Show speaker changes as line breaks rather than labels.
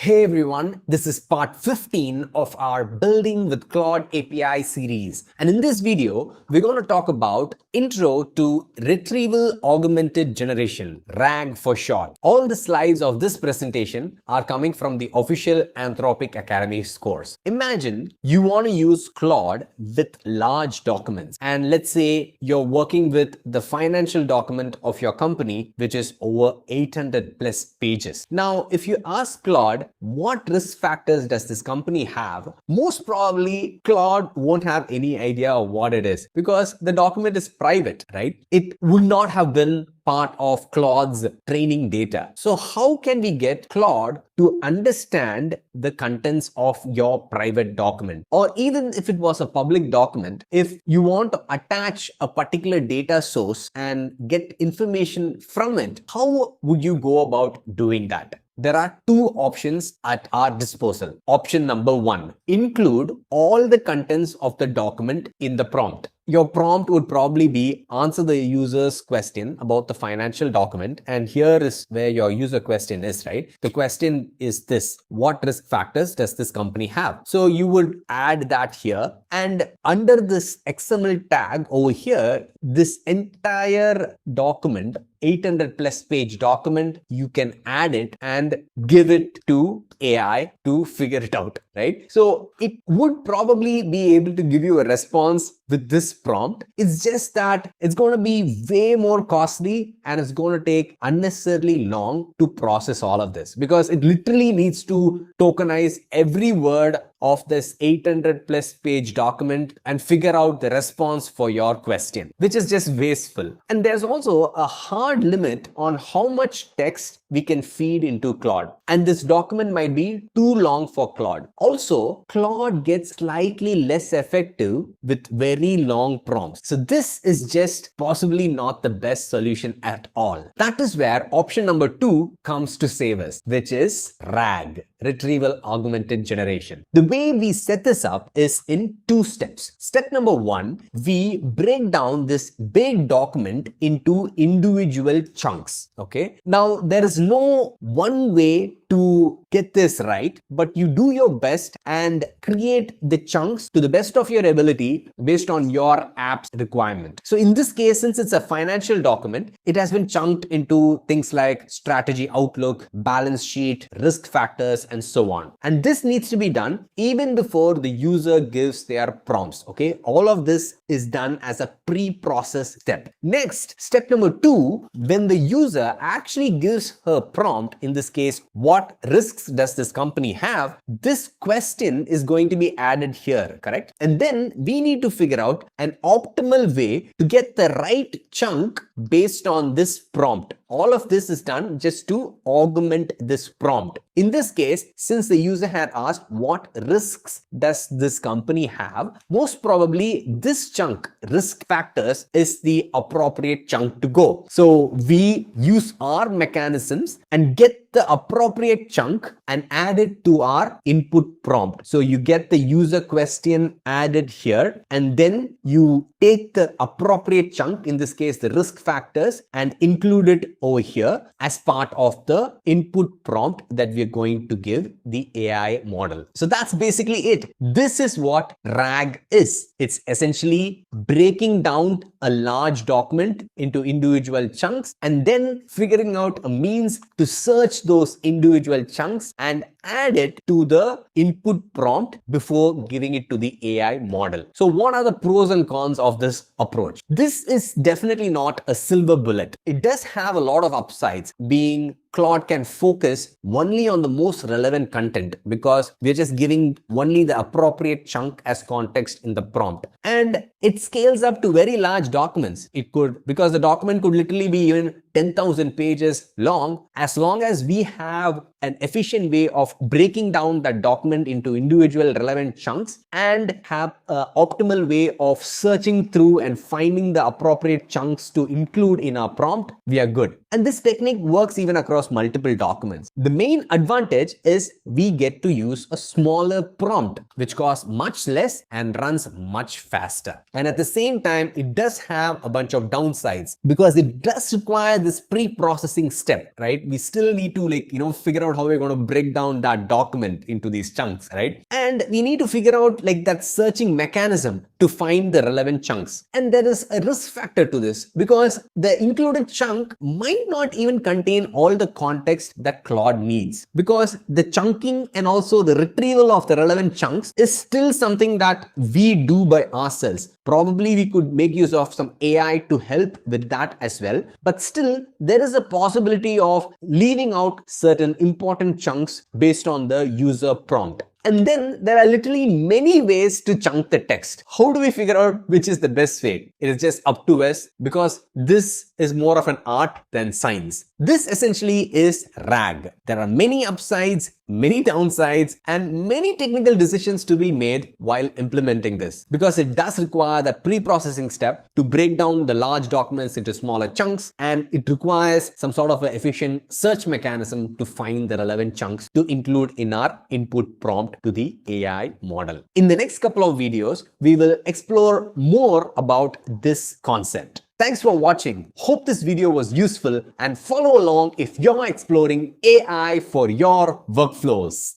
Hey everyone, this is part 15 of our Building with Claude API series. And in this video, we're going to talk about Intro to Retrieval Augmented Generation, RAG for short. All the slides of this presentation are coming from the official Anthropic Academy's course. Imagine you want to use Claude with large documents. And let's say you're working with the financial document of your company, which is over 800 plus pages. Now, if you ask Claude, what risk factors does this company have? Most probably, Claude won't have any idea of what it is because the document is private, right? It would not have been part of Claude's training data. So how can we get Claude to understand the contents of your private document? Or even if it was a public document, if you want to attach a particular data source and get information from it, how would you go about doing that? There are two options at our disposal. Option number one, include all the contents of the document in the prompt. Your prompt would probably be answer the user's question about the financial document. And here is where your user question is, right? The question is this: what risk factors does this company have? So you would add that here. And under this XML tag over here, this entire document, 800 plus page document, you can add it and give it to AI to figure it out, right? So it would probably be able to give you a response with this prompt. It's just that it's going to be way more costly and it's going to take unnecessarily long to process all of this because it literally needs to tokenize every word of this 800 plus page document and figure out the response for your question, which is just wasteful. And there's also a hard limit on how much text we can feed into Claude. And this document might be too long for Claude. Also, Claude gets slightly less effective with very long prompts. So this is just possibly not the best solution at all. That is where option number 2 comes to save us, which is RAG, Retrieval Augmented Generation. The way we set this up is in 2 steps. Step number 1, we break down this big document into individual chunks. Okay. Now, there is no one way to get this right, but you do your best and create the chunks to the best of your ability based on your app's requirement. So in this case, since it's a financial document, it has been chunked into things like strategy outlook, balance sheet, risk factors, and so on. And this needs to be done even before the user gives their prompts. Okay, all of this is done as a pre-process step. Next, step number 2, when the user actually gives her prompt, in this case, what risks does this company have? This question is going to be added here, correct? And then we need to figure out an optimal way to get the right chunk based on this prompt. All of this is done just to augment this prompt. In this case, since the user had asked what risks does this company have, most probably this chunk, risk factors, is the appropriate chunk to go. So we use our mechanisms and get the appropriate chunk and add it to our input prompt. So you get the user question added here, and then you take the appropriate chunk, in this case the risk factors, and include it over here as part of the input prompt that we are going to give the AI model. So that's basically it. This is what RAG is. It's essentially breaking down a large document into individual chunks and then figuring out a means to search those individual chunks and add it to the input prompt before giving it to the AI model. So what are the pros and cons of this approach? This is definitely not a silver bullet. It does have a lot of upsides, being Claude can focus only on the most relevant content because we're just giving only the appropriate chunk as context in the prompt. And it scales up to very large documents. It could, because the document could literally be even 10,000 pages long, as long as we have an efficient way of breaking down that document into individual relevant chunks and have an optimal way of searching through and finding the appropriate chunks to include in our prompt, we are good. And this technique works even across multiple documents. The main advantage is we get to use a smaller prompt, which costs much less and runs much faster. And at the same time, it does have a bunch of downsides because it does require this pre-processing step, right? We still need to figure out how we're going to break down that document into these chunks, right? And we need to figure out like that searching mechanism to find the relevant chunks. And there is a risk factor to this because the included chunk might not even contain all the context that Claude needs, because the chunking and also the retrieval of the relevant chunks is still something that we do by ourselves. Probably we could make use of some AI to help with that as well, but still there is a possibility of leaving out certain important chunks based on the user prompt. And then there are literally many ways to chunk the text. How do we figure out which is the best way? It is just up to us, because this is more of an art than science. This essentially is RAG. There are many upsides, many downsides, and many technical decisions to be made while implementing this, because it does require that pre-processing step to break down the large documents into smaller chunks, and it requires some sort of an efficient search mechanism to find the relevant chunks to include in our input prompt to the AI model. In the next couple of videos, we will explore more about this concept. Thanks for watching. Hope this video was useful, and follow along if you're exploring AI for your workflows.